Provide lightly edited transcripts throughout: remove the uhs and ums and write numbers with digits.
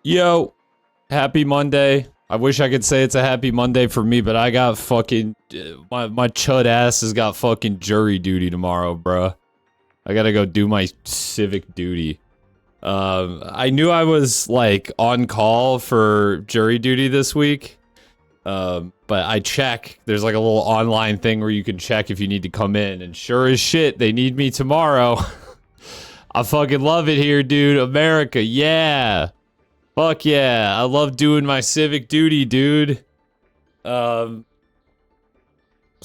Yo, happy Monday. I wish I could say it's a happy Monday for me, but I got fucking my chud ass has got fucking jury duty tomorrow, bruh. I gotta go do my civic duty. I knew I was like on call for jury duty this week. But I check. There's like a little online thing where you can check if you need to come in, and sure as shit, they need me tomorrow. I fucking love it here, dude. America, yeah. Fuck yeah, I love doing my civic duty, dude. So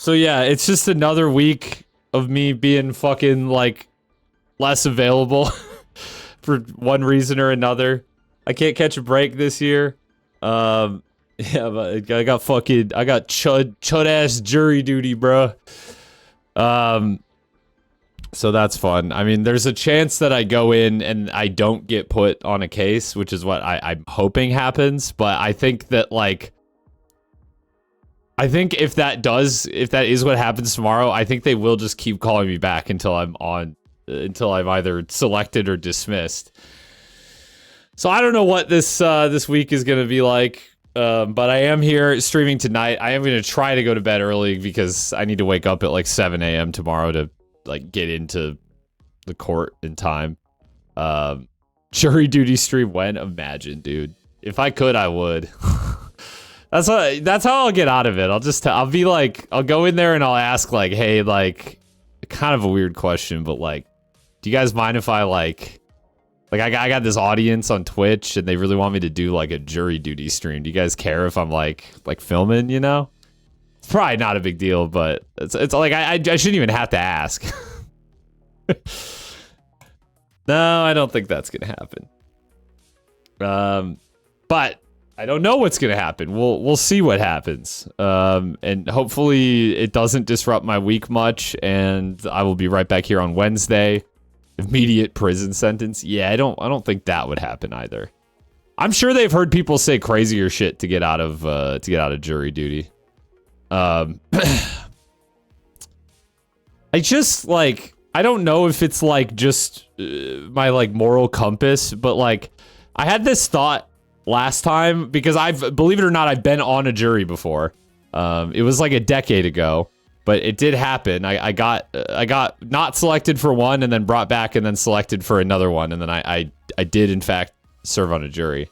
yeah, it's just another week of me being fucking, like, less available for one reason or another. I can't catch a break this year. Yeah, but I got chud-ass jury duty, bro. So that's fun. I mean, there's a chance that I go in and I don't get put on a case, which is what I'm hoping happens. But I think that, like, if that is what happens tomorrow, I think they will just keep calling me back until I'm either selected or dismissed. So I don't know what this week is going to be like. But I am here streaming tonight. I am going to try to go to bed early because I need to wake up at like 7 a.m. tomorrow to like get into the court in time. Jury duty stream when? Imagine, dude. If I could, I would. That's how I'll get out of it. I'll go in there and I'll ask like, hey, like, kind of a weird question, but like, do you guys mind if I like I got this audience on Twitch and they really want me to do like a jury duty stream. Do you guys care if I'm like filming, you know? It's probably not a big deal, but it's like I shouldn't even have to ask. No, I don't think that's gonna happen. But I don't know what's gonna happen. We'll see what happens. And hopefully it doesn't disrupt my week much, and I will be right back here on Wednesday. Immediate prison sentence. Yeah, I don't think that would happen either. I'm sure they've heard people say crazier shit to get out of jury duty. I just like, I don't know if it's like just my like moral compass, but like I had this thought last time because believe it or not, I've been on a jury before. It was like a decade ago, but it did happen. I got not selected for one and then brought back and then selected for another one. And then I did in fact serve on a jury.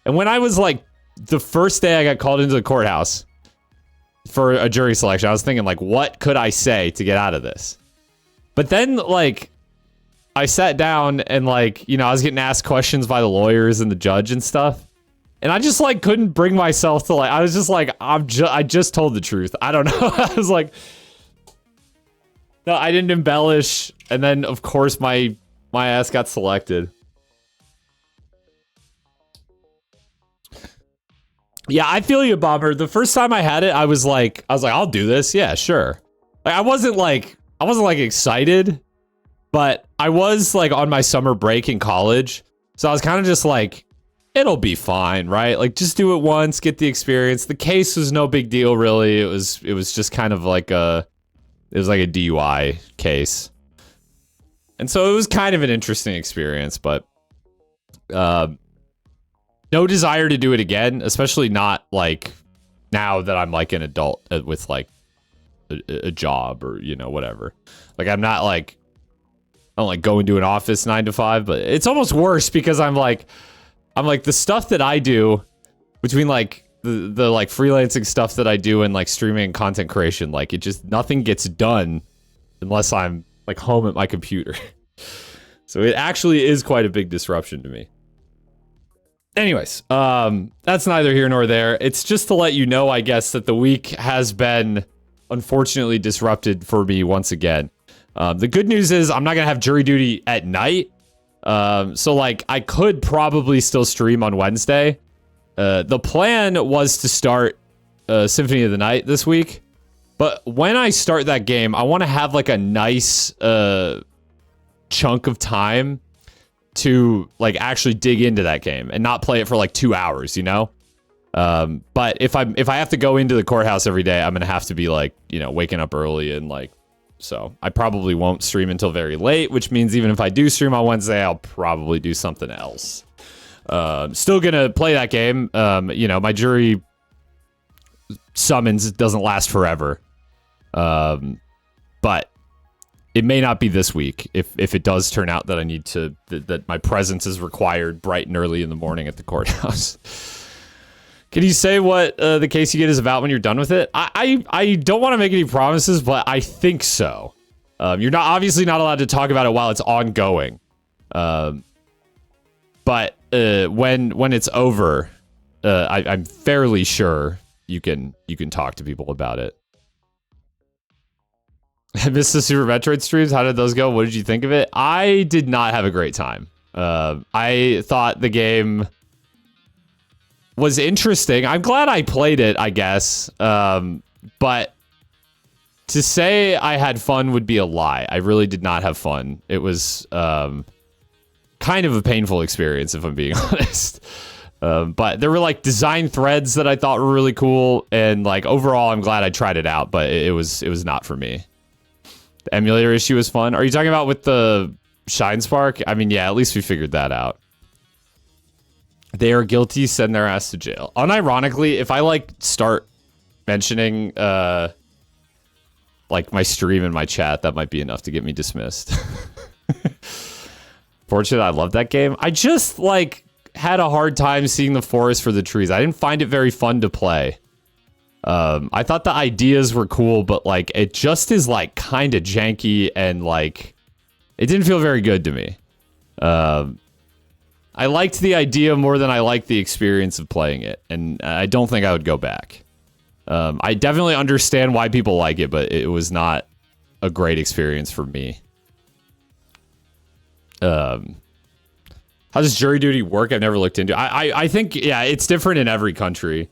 And when I was like, the first day I got called into the courthouse for a jury selection, I was thinking like, what could I say to get out of this? But then like, I sat down and like, you know, I was getting asked questions by the lawyers and the judge and stuff. And I just like couldn't bring myself to like, I was just like, I just told the truth. I don't know. I was like, no, I didn't embellish. And then of course my ass got selected. Yeah, I feel you, Bomber. The first time I had it, I was like, I'll do this. Yeah, sure. Like, I wasn't like excited, but I was like on my summer break in college. So I was kind of just like, it'll be fine, right? Like, just do it once, get the experience. The case was no big deal, really. It was just kind of like a DUI case. And so it was kind of an interesting experience, but no desire to do it again, especially not like now that I'm like an adult with like a job or, you know, whatever. Like I don't like go into an office 9 to 5, but it's almost worse because I'm like the stuff that I do between like the like freelancing stuff that I do and like streaming and content creation, like it just nothing gets done unless I'm like home at my computer. So it actually is quite a big disruption to me. Anyways, that's neither here nor there. It's just to let you know, I guess, that the week has been unfortunately disrupted for me once again. The good news is I'm not gonna have jury duty at night. So like I could probably still stream on Wednesday. The plan was to start Symphony of the Night this week, but when I start that game, I want to have like a nice chunk of time to like actually dig into that game and not play it for like 2 hours, you know? But if I have to go into the courthouse every day, I'm gonna have to be like, you know, waking up early and like, so I probably won't stream until very late, which means even if I do stream on Wednesday, I'll probably do something else. Still gonna play that game. You know, my jury summons doesn't last forever. But it may not be this week if it does turn out that I need to that my presence is required bright and early in the morning at the courthouse. Can you say what the case you get is about when you're done with it? I don't want to make any promises, but I think so. You're obviously not allowed to talk about it while it's ongoing. But when it's over, I'm fairly sure you can talk to people about it. I missed the Super Metroid streams. How did those go? What did you think of it? I did not have a great time. I thought the game was interesting. I'm glad I played it, I guess. But to say I had fun would be a lie. I really did not have fun. It was kind of a painful experience, if I'm being honest. But there were like design threads that I thought were really cool, and like overall, I'm glad I tried it out. But it was not for me. The emulator issue was fun. Are you talking about with the Shine Spark? I mean, yeah, at least we figured that out. They are guilty, send their ass to jail. Unironically, if I like start mentioning like my stream and my chat, that might be enough to get me dismissed. Fortunately, I love that game. I just like had a hard time seeing the forest for the trees. I didn't find it very fun to play. I thought the ideas were cool, but like it just is like kind of janky and like it didn't feel very good to me. I liked the idea more than I liked the experience of playing it, and I don't think I would go back. I definitely understand why people like it, but it was not a great experience for me. How does jury duty work? I've never looked into it. I think, yeah, it's different in every country.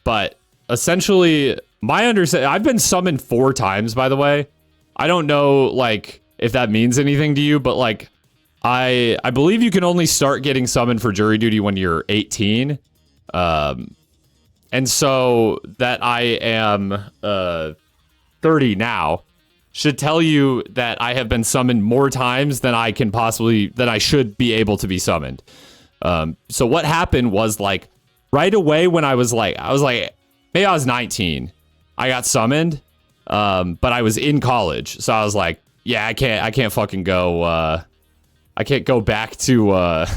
But essentially, my understanding, I've been summoned 4 times, by the way. I don't know, like, if that means anything to you, but, like, I believe you can only start getting summoned for jury duty when you're 18. And so that I am 30 now should tell you that I have been summoned more times than I should be able to be summoned. So what happened was, like, right away when I was like, maybe I was 19, I got summoned, but I was in college. So I was like, yeah, I can't fucking go, I can't go back to, I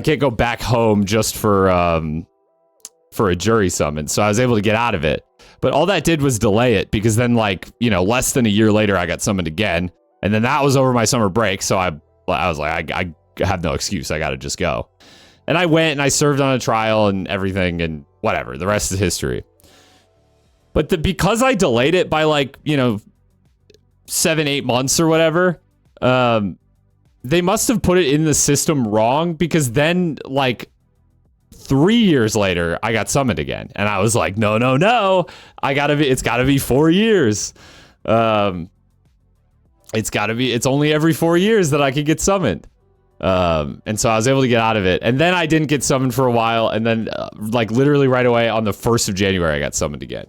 can't go back home just for a jury summon. So I was able to get out of it. But all that did was delay it, because then, like, you know, less than a year later, I got summoned again. And then that was over my summer break. So I was like, I have no excuse. I got to just go. And I went and I served on a trial and everything and whatever. The rest is history. But because I delayed it by, like, you know, 7-8 months or whatever, they must have put it in the system wrong, because then, like, 3 years later, I got summoned again. And I was like, no. It's gotta be 4 years. It's only every 4 years that I could get summoned. And so I was able to get out of it. And then I didn't get summoned for a while. And then, like, literally right away on the 1st of January, I got summoned again.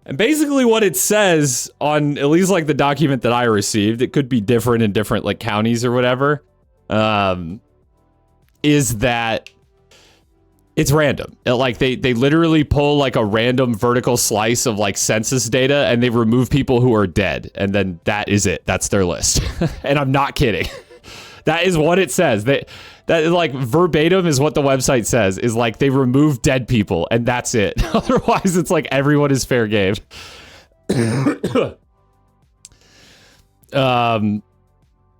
And basically what it says on at least, like, the document that I received, it could be different in different, like, counties or whatever, is that it's random. Like, they literally pull, like, a random vertical slice of, like, census data, and they remove people who are dead. And then that is it. That's their list. And I'm not kidding. That is what it says. That is, like, verbatim is what the website says, is, like, they remove dead people, and that's it. Otherwise, it's like everyone is fair game. The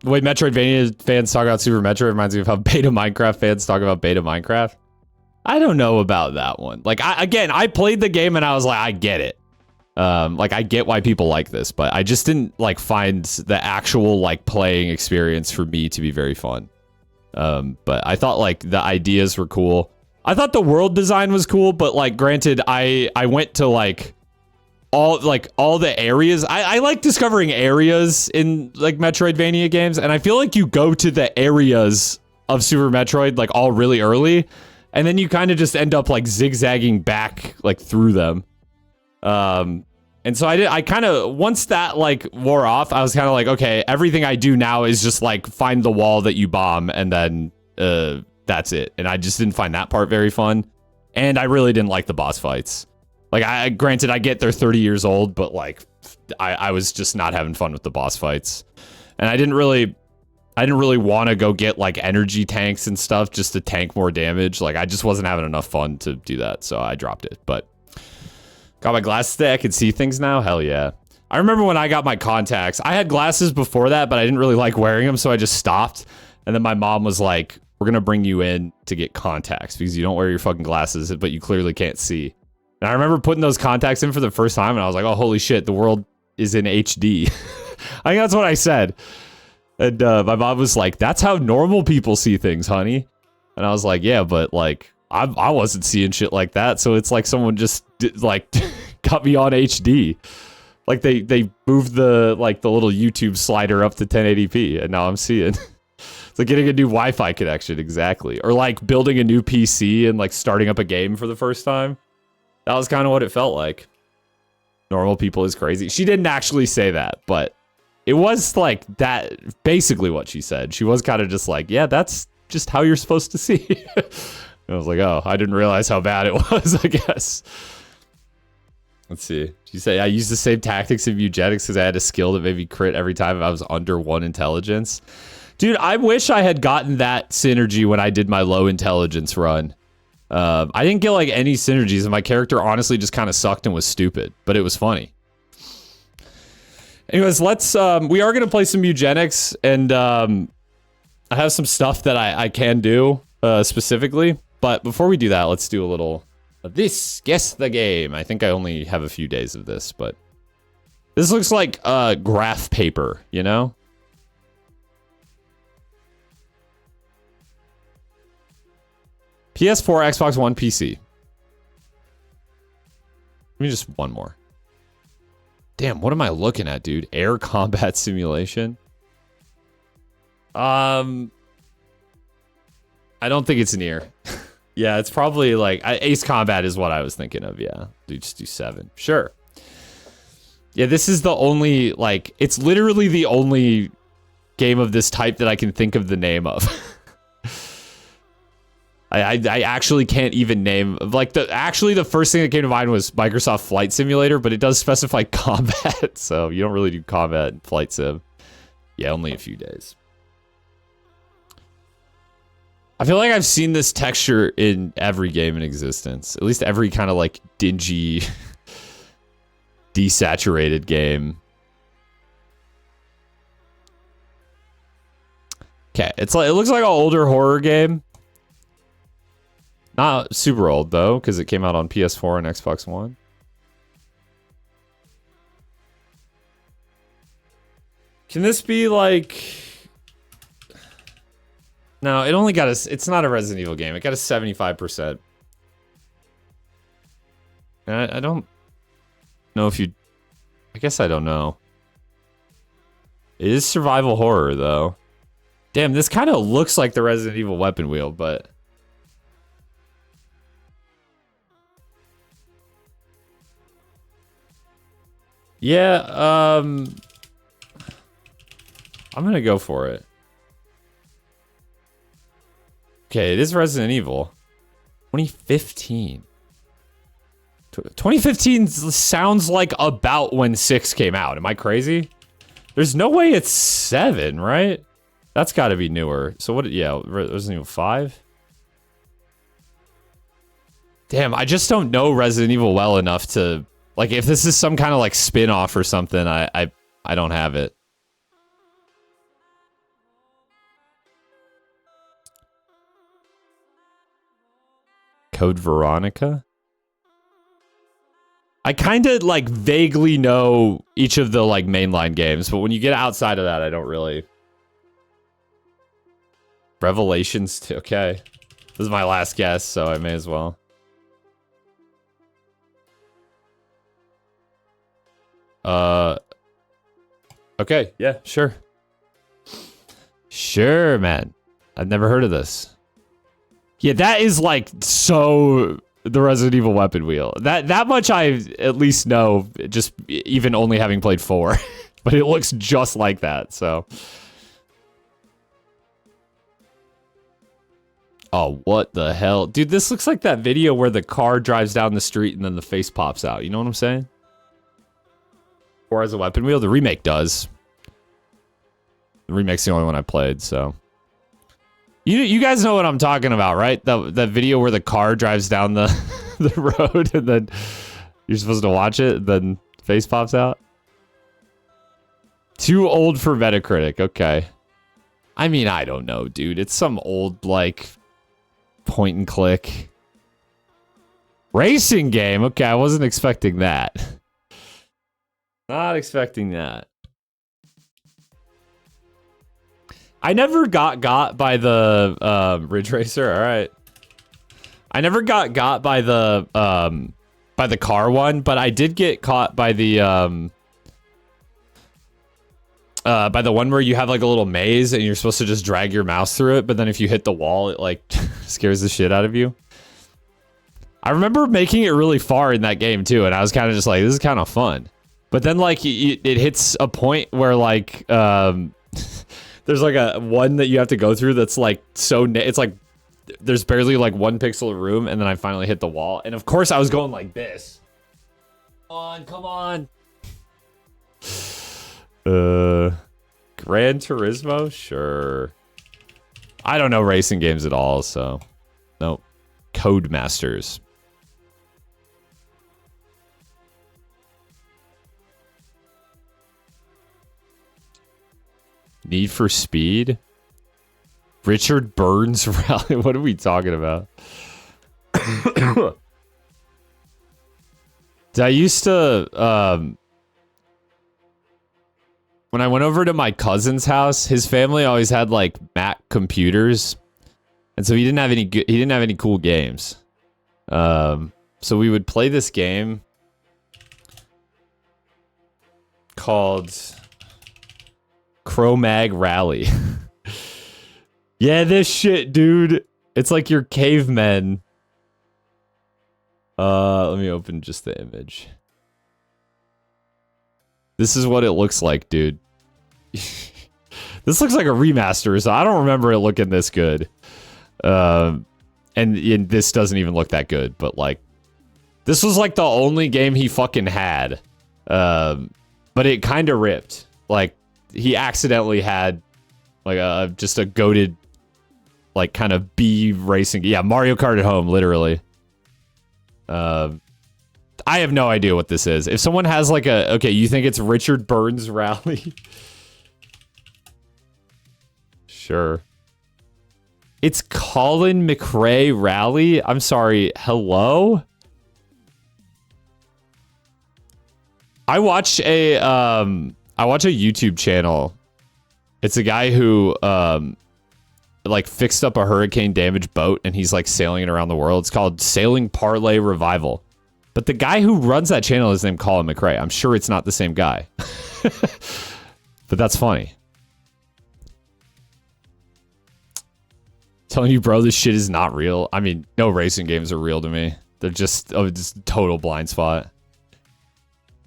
way Metroidvania fans talk about Super Metroid reminds me of how beta Minecraft fans talk about beta Minecraft. I don't know about that one. Like, I played the game and I was like, I get it. Like, I get why people like this, but I just didn't, like, find the actual, like, playing experience for me to be very fun. But I thought, like, the ideas were cool. I thought the world design was cool, but, like, granted, I went to, like, all the areas. I like discovering areas in, like, Metroidvania games, and I feel like you go to the areas of Super Metroid, like, all really early, and then you kind of just end up, like, zigzagging back, like, through them. And so I kind of, once that like wore off, I was kind of like, okay, everything I do now is just like find the wall that you bomb and then that's it. And I just didn't find that part very fun. And I really didn't like the boss fights. Like, granted, I get they're 30 years old, but like, I was just not having fun with the boss fights. And I didn't really want to go get like energy tanks and stuff just to tank more damage. Like, I just wasn't having enough fun to do that, so I dropped it. But got my glasses today. I can see things now. Hell yeah. I remember when I got my contacts. I had glasses before that, but I didn't really like wearing them, so I just stopped. And then my mom was like, we're going to bring you in to get contacts because you don't wear your fucking glasses, but you clearly can't see. And I remember putting those contacts in for the first time, and I was like, oh, holy shit, the world is in HD. I think that's what I said. And my mom was like, that's how normal people see things, honey. And I was like, yeah, but like, I wasn't seeing shit like that. So it's like someone just like got me on HD. Like they moved the little YouTube slider up to 1080p, and now I'm seeing. It's like getting a new Wi-Fi connection, exactly. Or like building a new PC and like starting up a game for the first time. That was kind of what it felt like. Normal people is crazy. She didn't actually say that, but it was like that, basically what she said. She was kind of just like, yeah, that's just how you're supposed to see. I was like, oh, I didn't realize how bad it was, I guess. Let's see. She said, I used the same tactics in eugenics because I had a skill that made me crit every time if I was under 1 intelligence. Dude, I wish I had gotten that synergy when I did my low intelligence run. I didn't get like any synergies, and my character honestly just kind of sucked and was stupid, but it was funny. Anyways, let's, we are going to play some eugenics, and I have some stuff that I can do specifically. But before we do that, let's do a little of this. Guess the game. I think I only have a few days of this, but this looks like graph paper, you know? PS4, Xbox One, PC. Let me just one more. Damn, what am I looking at, dude? Air combat simulation? I don't think it's near. Yeah, it's probably like Ace Combat is what I was thinking of. Yeah, dude, just do 7. Sure. Yeah, this is the only, like, it's literally the only game of this type that I can think of the name of. I actually can't even name, like, actually the first thing that came to mind was Microsoft Flight Simulator, but it does specify combat, so you don't really do combat in Flight Sim. Yeah, only a few days. I feel like I've seen this texture in every game in existence. At least every kind of like dingy, desaturated game. Okay, it's like, it looks like an older horror game. Not super old though, because it came out on PS4 and Xbox One. Can this be like... No, it only got a... It's not a Resident Evil game. It got a 75%. I don't know if you... I guess I don't know. It is survival horror, though. Damn, this kind of looks like the Resident Evil weapon wheel, but... Yeah, I'm gonna go for it. Okay, it is Resident Evil. 2015. 2015 sounds like about when 6 came out. Am I crazy? There's no way it's 7, right? That's got to be newer. So what? Yeah, Resident Evil 5. Damn, I just don't know Resident Evil well enough to... Like, if this is some kind of, like, spin-off or something, I don't have it. Code Veronica? I kind of, like, vaguely know each of the, like, mainline games, but when you get outside of that, I don't really... Revelations, okay. This is my last guess, so I may as well. Okay, yeah, sure. Sure, man. I've never heard of this. Yeah, that is like so the Resident Evil weapon wheel. That much I at least know, just even only having played 4. But it looks just like that, so. Oh, what the hell? Dude, this looks like that video where the car drives down the street and then the face pops out. You know what I'm saying? Or as a weapon wheel? The remake does. The remake's the only one I played, so. You guys know what I'm talking about, right? That video where the car drives down the, the road and then you're supposed to watch it and then face pops out? Too old for Metacritic, okay. I mean, I don't know, dude. It's some old, like, point and click racing game. Okay, I wasn't expecting that. Not expecting that. I never got by the Ridge Racer. All right. I never got by the car one, but I did get caught by the one where you have like a little maze and you're supposed to just drag your mouse through it, but then if you hit the wall, it like scares the shit out of you. I remember making it really far in that game too, and I was kind of just like, this is kind of fun. But then like it hits a point where like there's like a one that you have to go through that's like it's like there's barely like 1 pixel of room, and then I finally hit the wall, and of course I was going like this. Come on. Gran Turismo? Sure. I don't know racing games at all, so. Nope. Codemasters. Need for Speed? Richard Burns Rally? What are we talking about? I used to, when I went over to my cousin's house, his family always had like Mac computers, and so he didn't have any cool games. So we would play this game called Cro-Mag Rally. Yeah, this shit, dude. It's like you're cavemen. Let me open just the image. This is what it looks like, dude. This looks like a remaster, so I don't remember it looking this good. And this doesn't even look that good, but like, this was like the only game he fucking had. But it kind of ripped. Like, he accidentally had like just a goated, like kind of B racing. Yeah, Mario Kart at home, literally. I have no idea what this is. If someone has like okay, you think it's Richard Burns Rally? Sure. It's Colin McRae Rally? I'm sorry, hello? I watch a YouTube channel. It's a guy who like fixed up a hurricane damaged boat and he's like sailing it around the world. It's called Sailing Parlay Revival. But the guy who runs that channel is named Colin McRae. I'm sure it's not the same guy. But that's funny. Telling you, bro, this shit is not real. I mean, no racing games are real to me. They're just total blind spot.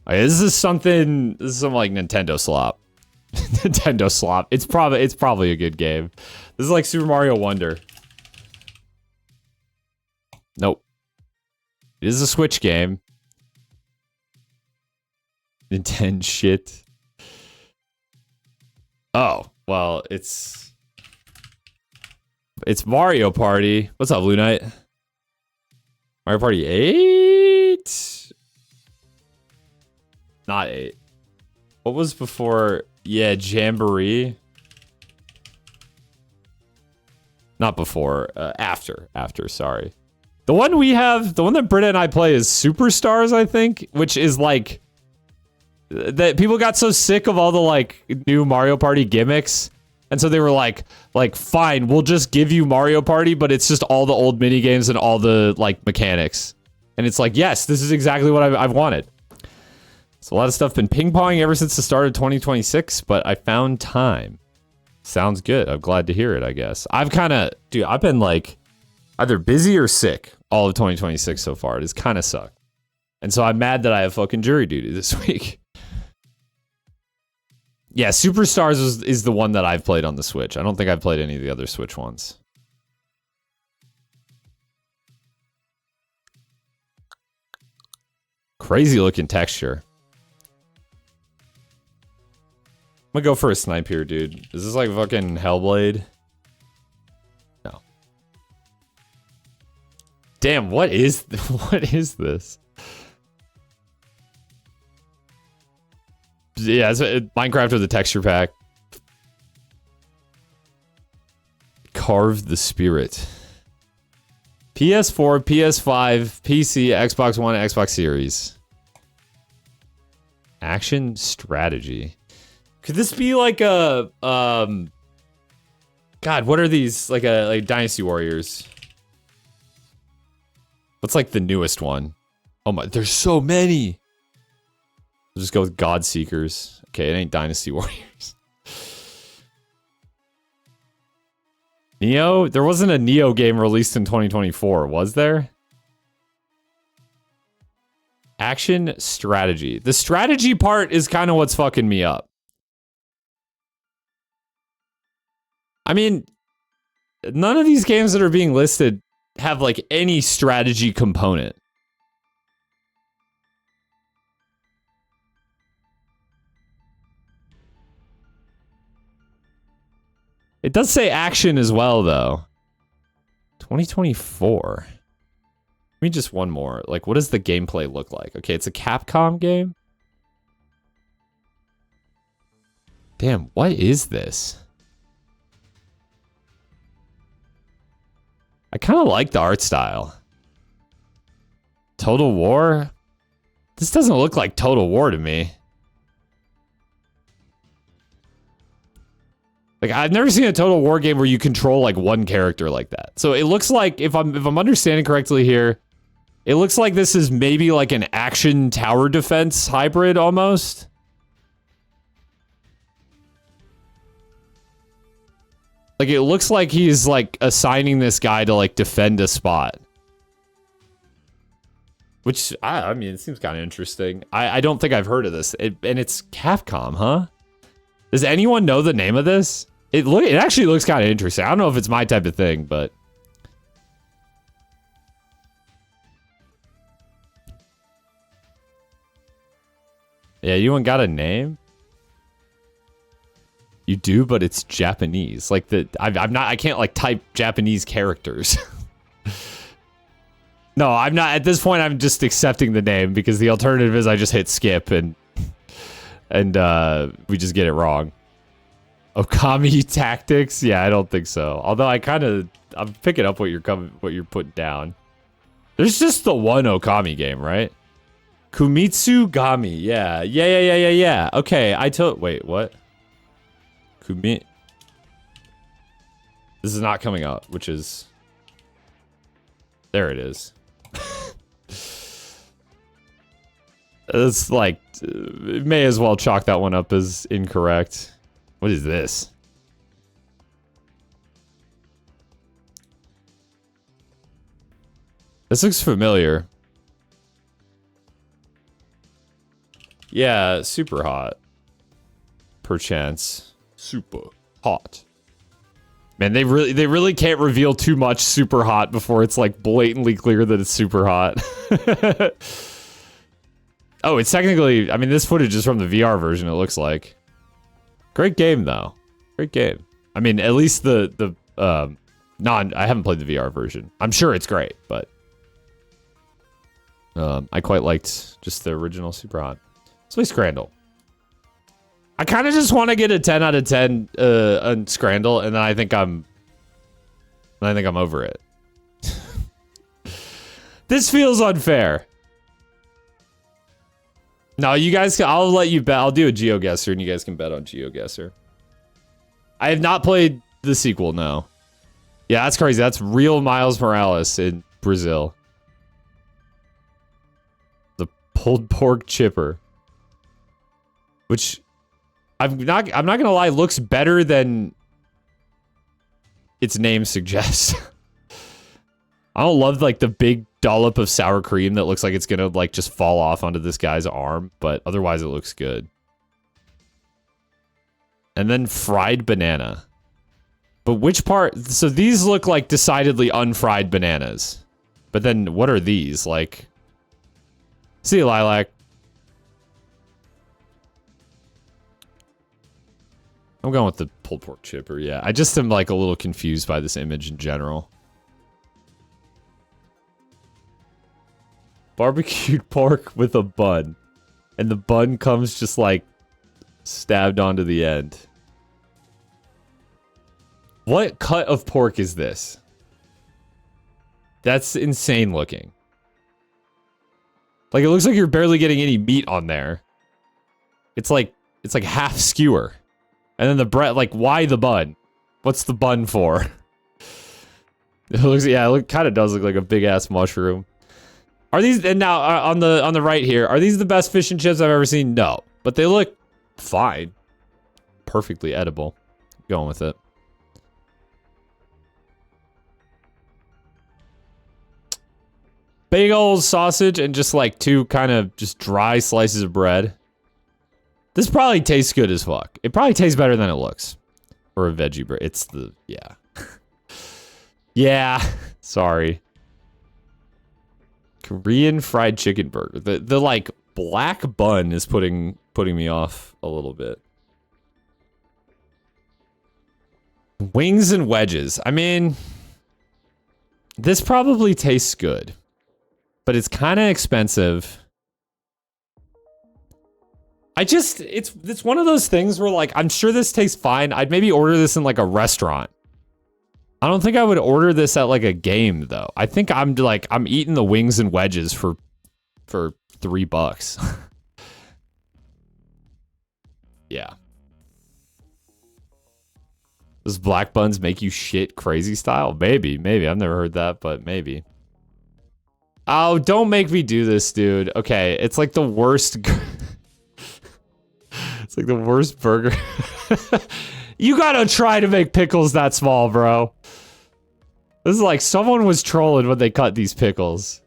Okay, this is some like Nintendo slop. Nintendo slop. It's probably a good game. This is like Super Mario Wonder. Nope. It is a Switch game. Nintendo shit. Oh, well, it's Mario Party. What's up, Blue Knight? Mario Party 8? Not 8. What was before? Yeah, Jamboree. Not before. After, sorry. The one that Britta and I play is Superstars, I think, which is like that people got so sick of all the like new Mario Party gimmicks. And so they were like, fine, we'll just give you Mario Party, but it's just all the old mini games and all the like mechanics. And it's like, yes, this is exactly what I've wanted. So a lot of stuff been ping-ponging ever since the start of 2026, but I found time. Sounds good. I'm glad to hear it, I guess. I've been like either busy or sick. all of 2026 so far. It has kind of sucked. And so I'm mad that I have fucking jury duty this week. Yeah, Superstars is the one that I've played on the Switch. I don't think I've played any of the other Switch ones. Crazy looking texture. I'm gonna go for a snipe here, dude. Is this like fucking Hellblade? No. Damn, what is this? Yeah, it's Minecraft with a texture pack. Carve the Spirit. PS4, PS5, PC, Xbox One, Xbox Series. Action strategy. Could this be like a God, what are these? Like Dynasty Warriors. What's like the newest one? Oh my, there's so many. I'll just go with God Seekers. Okay, it ain't Dynasty Warriors. Neo? There wasn't a Neo game released in 2024, was there? Action strategy. The strategy part is kind of what's fucking me up. I mean, none of these games that are being listed have like any strategy component. It does say action as well, though. 2024. Give me just one more. Like, what does the gameplay look like? Okay, it's a Capcom game. Damn, what is this? I kind of like the art style. Total War? This doesn't look like Total War to me. Like, I've never seen a Total War game where you control like one character like that. So it looks like, if I'm understanding correctly here, it looks like this is maybe like an action tower defense hybrid almost. Like, it looks like he's like assigning this guy to like defend a spot. Which, I mean, it seems kind of interesting. I don't think I've heard of this. And it's Capcom, huh? Does anyone know the name of this? It actually looks kind of interesting. I don't know if it's my type of thing, but yeah, you ain't got a name? You do, but it's Japanese. Like I can't like type Japanese characters. No, I'm not at this point. I'm just accepting the name because the alternative is I just hit skip and we just get it wrong. Okami Tactics? Yeah, I don't think so. Although I'm picking up what you're putting down. There's just the one Okami game, right? Kumitsu Gami. Yeah. Okay, wait, what? This is not coming up, which is... There it is. It's like, may as well chalk that one up as incorrect. What is this? This looks familiar. Yeah, super hot. Perchance. Super hot. Man, they really can't reveal too much super hot before it's like blatantly clear that it's super hot. Oh, it's technically, I mean, this footage is from the VR version, it looks like. Great game, though. Great game. I mean, at least I haven't played the VR version. I'm sure it's great, but I quite liked just the original Super Hot. Let's play Scrandle. I kind of just want to get a 10 out of 10 on Scrandle, and then I think I'm over it. This feels unfair. No, you guys, I'll let you bet. I'll do a Geoguessr, and you guys can bet on Geoguessr. I have not played the sequel, no. Yeah, that's crazy. That's real Miles Morales in Brazil. The pulled pork chipper. Which, I'm not gonna lie, looks better than its name suggests. I don't love like the big dollop of sour cream that looks like it's gonna like just fall off onto this guy's arm, but otherwise it looks good. And then fried banana. But which part? So these look like decidedly unfried bananas. But then what are these? Like, see you, Lilac. I'm going with the pulled pork chipper, yeah. I just am like a little confused by this image in general. Barbecued pork with a bun. And the bun comes just like stabbed onto the end. What cut of pork is this? That's insane looking. Like, it looks like you're barely getting any meat on there. It's like half skewer. And then the bread, like, why the bun? What's the bun for? It looks, yeah, it kind of does look like a big ass mushroom. Are these, and now on the right here, are these the best fish and chips I've ever seen? No, but they look fine. Perfectly edible. Going with it. Big old sausage and just like two kind of just dry slices of bread. This probably tastes good as fuck. It probably tastes better than it looks. For a veggie bread. It's the, yeah. Yeah, sorry. Korean fried chicken burger. The like black bun is putting me off a little bit. Wings and wedges. I mean, this probably tastes good. But it's kind of expensive. It's one of those things where like, I'm sure this tastes fine. I'd maybe order this in like a restaurant. I don't think I would order this at like a game though. I think I'm eating the wings and wedges for $3. Yeah. Does black buns make you shit crazy style? Maybe. I've never heard that, but maybe. Oh, don't make me do this, dude. Okay, it's like the worst. It's like the worst burger. You gotta try to make pickles that small, bro. This is like someone was trolling when they cut these pickles.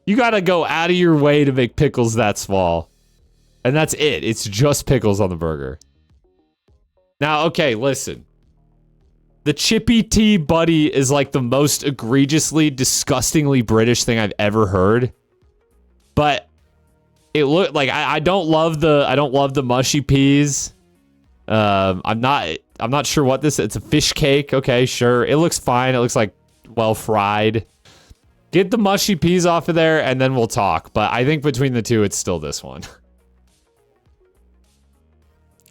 You gotta go out of your way to make pickles that small. And that's it. It's just pickles on the burger. Now, okay, listen. The Chippy Tea Buddy is like the most egregiously, disgustingly British thing I've ever heard. But it looked like I don't love the mushy peas. I'm not sure what this is. It's a fish cake. Okay, sure. It looks fine. It looks like well fried. Get the mushy peas off of there and then we'll talk. But I think between the two, it's still this one.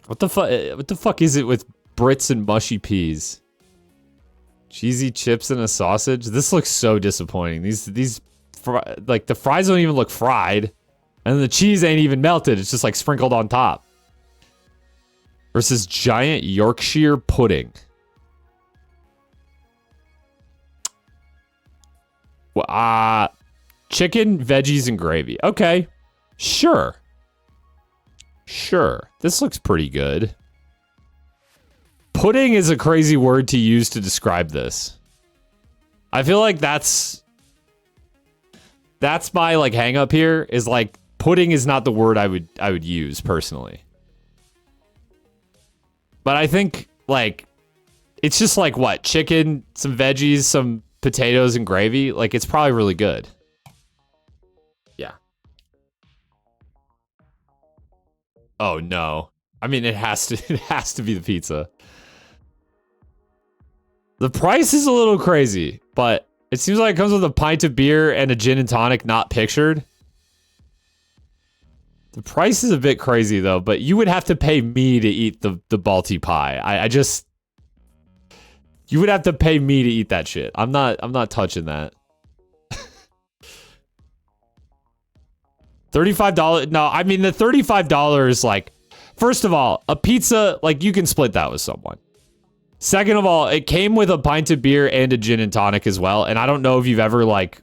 What the fuck is it with Brits and mushy peas? Cheesy chips and a sausage. This looks so disappointing. Like the fries don't even look fried, and the cheese ain't even melted. It's just like sprinkled on top. Versus giant Yorkshire pudding. Chicken, veggies, and gravy. Okay, sure. This looks pretty good. Pudding is a crazy word to use to describe this. I feel like that's my like hang up here is like pudding is not the word I would use personally. But I think like it's just like what? Chicken, some veggies, some potatoes and gravy. Like it's probably really good. Yeah. Oh no. I mean it has to be the pizza. The price is a little crazy, but it seems like it comes with a pint of beer and a gin and tonic not pictured. The price is a bit crazy though, but you would have to pay me to eat the Balti pie. You would have to pay me to eat that shit. I'm not touching that. $35. No, I mean the $35 like, first of all, a pizza, like you can split that with someone. Second of all, it came with a pint of beer and a gin and tonic as well. And I don't know if you've ever like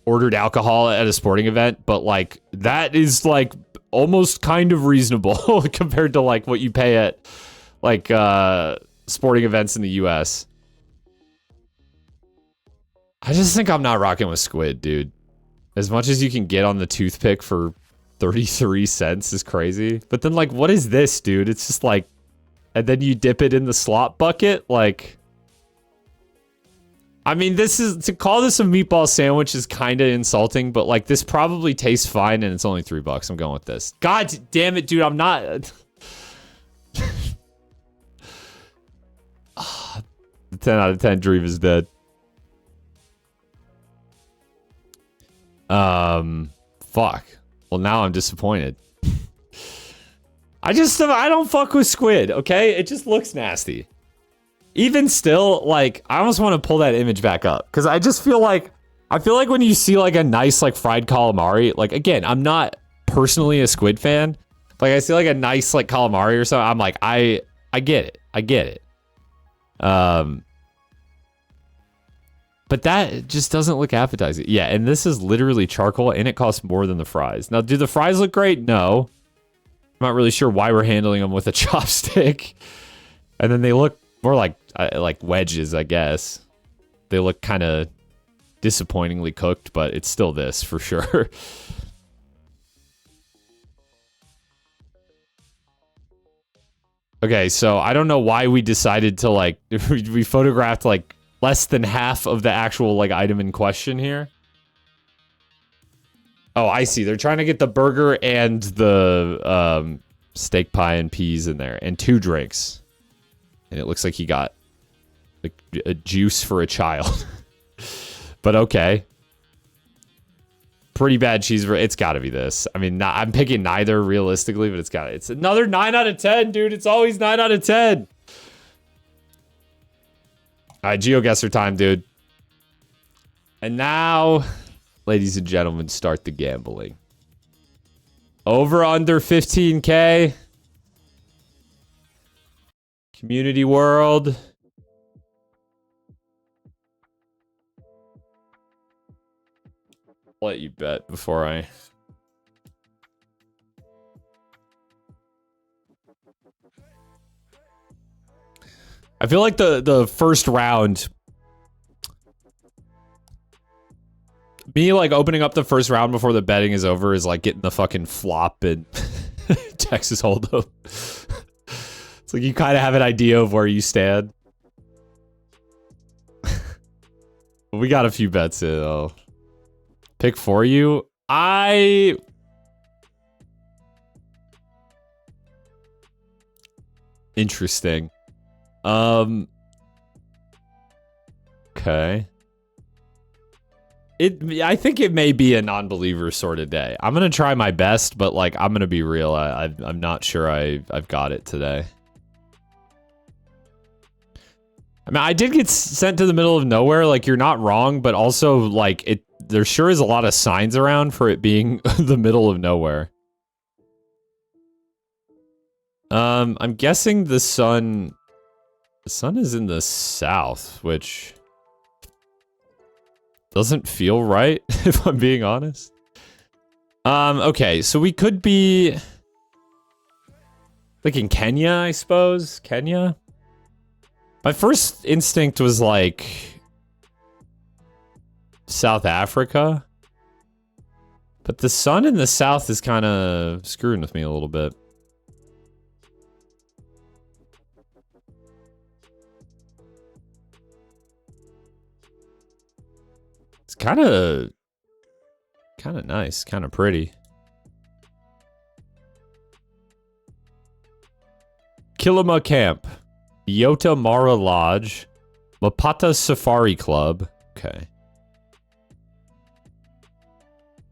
ordered alcohol at a sporting event, but like that is like almost kind of reasonable compared to like what you pay at like sporting events in the US. I just think I'm not rocking with squid, dude. As much as you can get on the toothpick for 33 cents is crazy. But then, like, what is this, dude? It's just like, and then you dip it in the slop bucket? Like, I mean, this is, to call this a meatball sandwich is kind of insulting, but like, this probably tastes fine and it's only $3. I'm going with this. God damn it, dude. I'm not. 10 out of 10 dream is dead. Fuck. Well, now I'm disappointed. I don't fuck with squid, okay? It just looks nasty. Even still, like, I almost want to pull that image back up. Because I just feel like, when you see, like, a nice, like, fried calamari, like, again, I'm not personally a squid fan. Like, I see, like, a nice, like, calamari or something, I'm like, I get it. I get it. But that just doesn't look appetizing. Yeah, and this is literally charcoal, and it costs more than the fries. Now, do the fries look great? No. I'm not really sure why we're handling them with a chopstick. And then they look more like wedges, I guess. They look kind of disappointingly cooked, but it's still this, for sure. Okay, so I don't know why we decided to, like, we photographed, like, less than half of the actual, like, item in question here. Oh, I see. They're trying to get the burger and the steak pie and peas in there. And 2 drinks. And it looks like he got like a juice for a child. But okay. Pretty bad cheese. It's got to be this. I mean, I'm picking neither realistically, but it's another 9 out of 10, dude. It's always 9 out of 10. All right, Geoguessr time, dude. And now, ladies and gentlemen, start the gambling. Over under 15K. Community world. I'll let you bet before I... I feel like the first round, me like opening up the first round before the betting is over is like getting the fucking flop in Texas Hold'em. It's like you kind of have an idea of where you stand. We got a few bets in. I'll pick for you. Interesting. Okay. I think it may be a non-believer sort of day. I'm gonna try my best, but like I'm gonna be real. I'm not sure I've got it today. I mean, I did get sent to the middle of nowhere. Like you're not wrong, but also like there sure is a lot of signs around for it being the middle of nowhere. I'm guessing the sun is in the south, which doesn't feel right, if I'm being honest. Okay, so we could be like in Kenya, I suppose. Kenya? My first instinct was like South Africa. But the sun in the south is kind of screwing with me a little bit. It's kind of nice, kind of pretty. Kilima Camp, Yota Mara Lodge, Mapata Safari Club. Okay.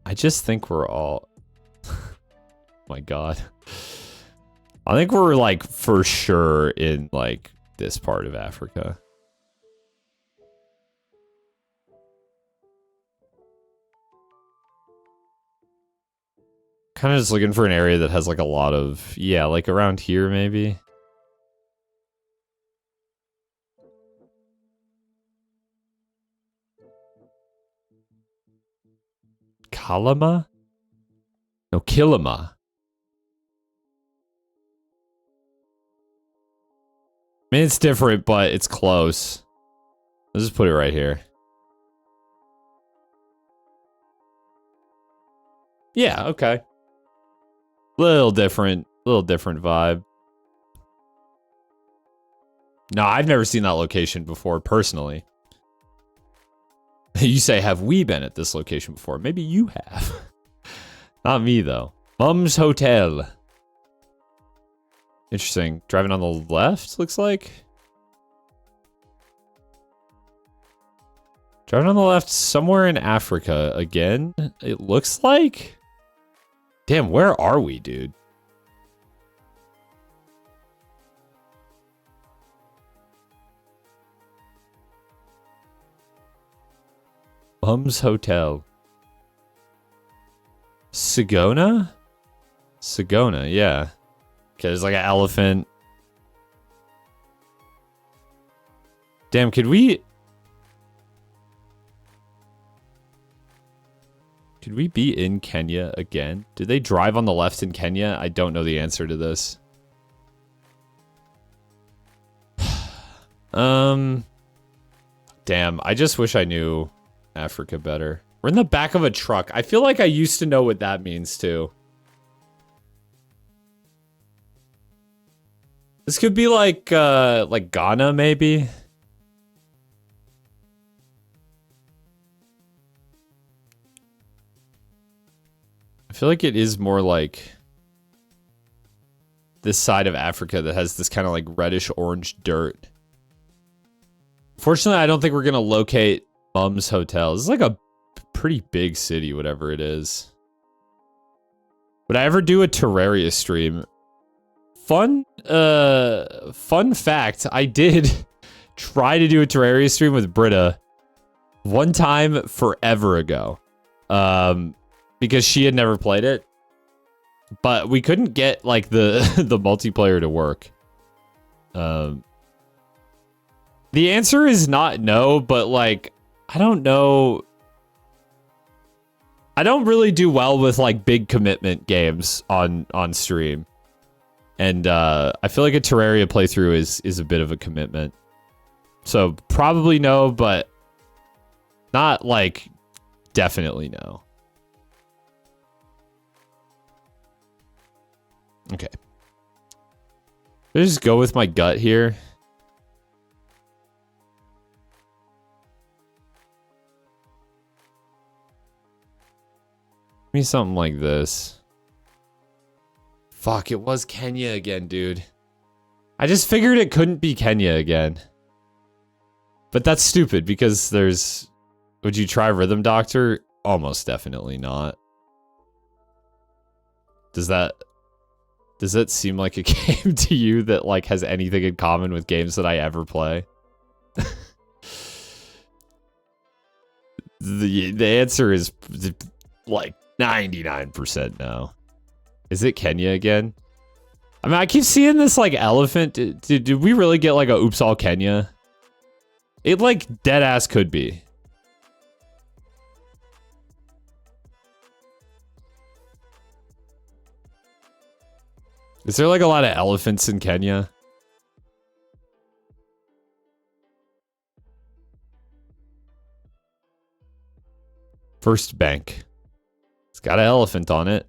I just think we're all... My God. I think we're like for sure in like this part of Africa. Kind of just looking for an area that has like a lot of, yeah, like around here maybe. Kalama? No, Kilima. I mean, it's different, but it's close. Let's just put it right here. Yeah, okay. Little different vibe. No, I've never seen that location before, personally. You say, have we been at this location before? Maybe you have. Not me, though. Mum's Hotel. Interesting. Driving on the left, looks like. Driving on the left, somewhere in Africa again, it looks like. Damn, where are we, dude? Mum's Hotel. Sagona? Sagona, yeah. Okay, there's like an elephant. Damn, could we be in Kenya again? Do they drive on the left in Kenya? I don't know the answer to this. Damn, I just wish I knew Africa better. We're in the back of a truck. I feel like I used to know what that means too. This could be like Ghana, maybe. I feel like it is more like this side of Africa that has this kind of like reddish orange dirt. Fortunately, I don't think we're gonna locate Mum's Hotel. This is like a pretty big city, whatever it is. Would I ever do a Terraria stream? Fun fact, I did try to do a Terraria stream with Britta one time forever ago. Because she had never played it. But we couldn't get like the multiplayer to work. The answer is not no, but like I don't know. I don't really do well with like big commitment games on stream. And I feel like a Terraria playthrough is a bit of a commitment. So probably no, but not like definitely no. Okay. Let's just go with my gut here. Give me something like this. Fuck, it was Kenya again, dude. I just figured it couldn't be Kenya again. But that's stupid because there's... Would you try Rhythm Doctor? Almost definitely not. Does that seem like a game to you that like has anything in common with games that I ever play? The answer is like 99% no. Is it Kenya again? I mean, I keep seeing this like elephant. Did we really get like a Oops All Kenya? It like dead ass could be. Is there like a lot of elephants in Kenya? First Bank. It's got an elephant on it.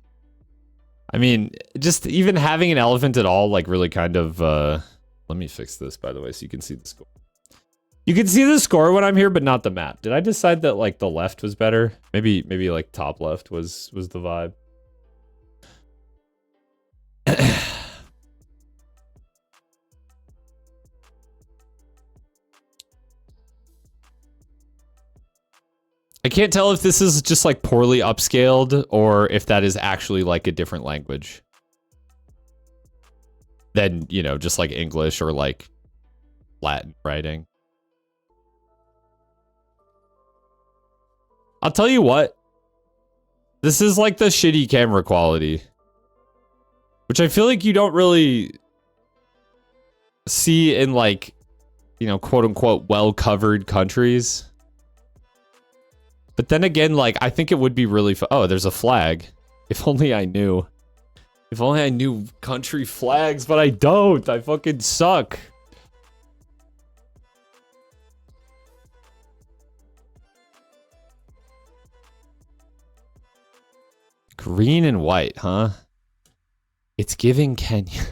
I mean, just even having an elephant at all, like really kind of, let me fix this, by the way, so you can see the score. You can see the score when I'm here, but not the map. Did I decide that like the left was better? Maybe like top left was the vibe. I can't tell if this is just like poorly upscaled or if that is actually like a different language than, you know, just like English or like Latin writing. I'll tell you what. This is like the shitty camera quality, which I feel like you don't really see in like, you know, quote unquote well-covered countries. But then again, like, I think it would be really oh, there's a flag. If only I knew. If only I knew country flags, but I don't. I fucking suck. Green and white, huh? It's giving Kenya.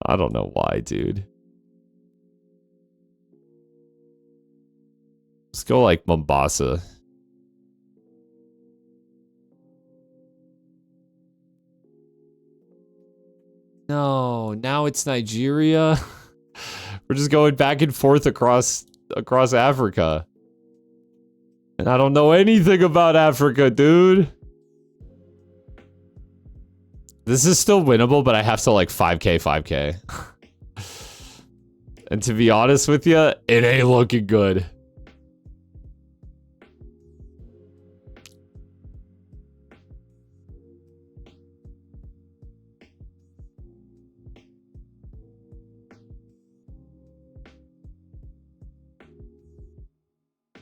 I don't know why, dude. Let's go like Mombasa. No, now it's Nigeria. We're just going back and forth across Africa. And I don't know anything about Africa, dude. This is still winnable, but I have to like 5k. And to be honest with you, it ain't looking good.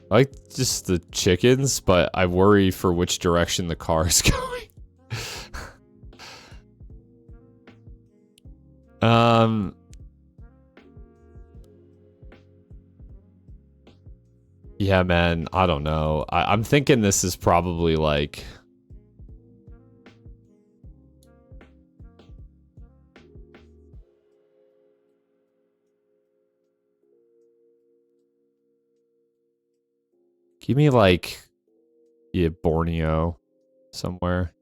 I like just the chickens, but I worry for which direction the car is going. Yeah, man, I don't know. I'm thinking this is probably like... Give me like, yeah, Borneo somewhere.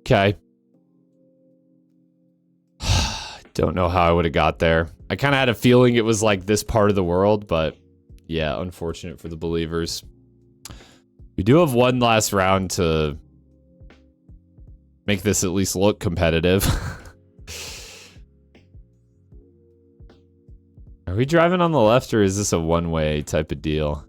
Okay. Don't know how I would have got there. I kind of had a feeling it was like this part of the world, but yeah, unfortunate for the believers. We do have one last round to make this at least look competitive. Are we driving on the left or is this a one-way type of deal?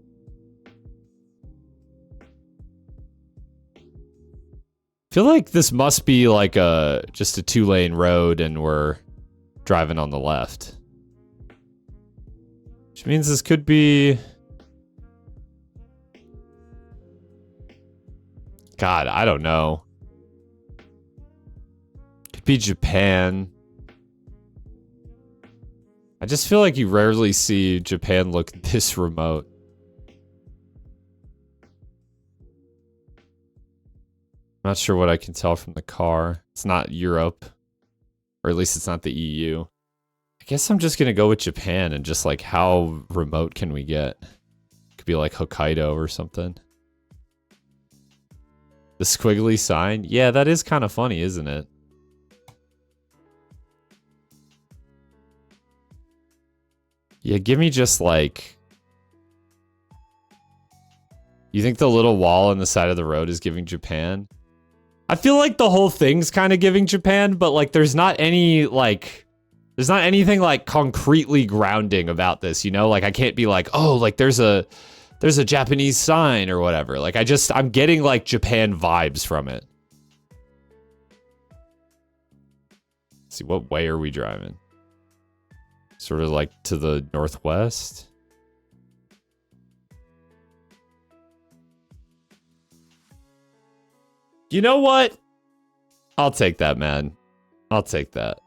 I feel like this must be like just a 2-lane road and we're driving on the left. Which means this could be... God, I don't know. Could be Japan. I just feel like you rarely see Japan look this remote. I'm not sure what I can tell from the car. It's not Europe. Or at least it's not the EU. I guess I'm just gonna go with Japan and just like how remote can we get? Could be like Hokkaido or something. The squiggly sign? Yeah, that is kind of funny, isn't it? Yeah, give me just like... You think the little wall on the side of the road is giving Japan? I feel like the whole thing's kind of giving Japan, but like there's not any like... There's not anything like concretely grounding about this, you know? Like I can't be like, oh, like there's a Japanese sign or whatever. Like I'm getting like Japan vibes from it. Let's see, what way are we driving? Sort of like to the northwest. You know what? I'll take that, man. I'll take that.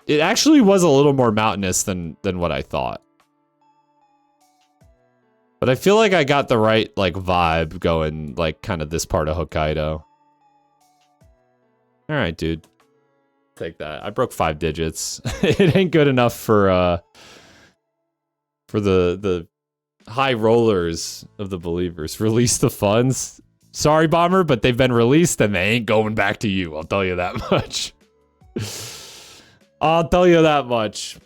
It actually was a little more mountainous than what I thought. But I feel like I got the right like vibe going like kind of this part of Hokkaido. All right, dude. Take that. I broke 5 digits. It ain't good enough for the high rollers of the believers. Release the funds. Sorry, Bomber, but they've been released and they ain't going back to you. I'll tell you that much. I'll tell you that much.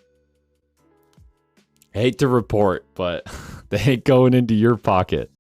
Hate to report, but they ain't going into your pocket.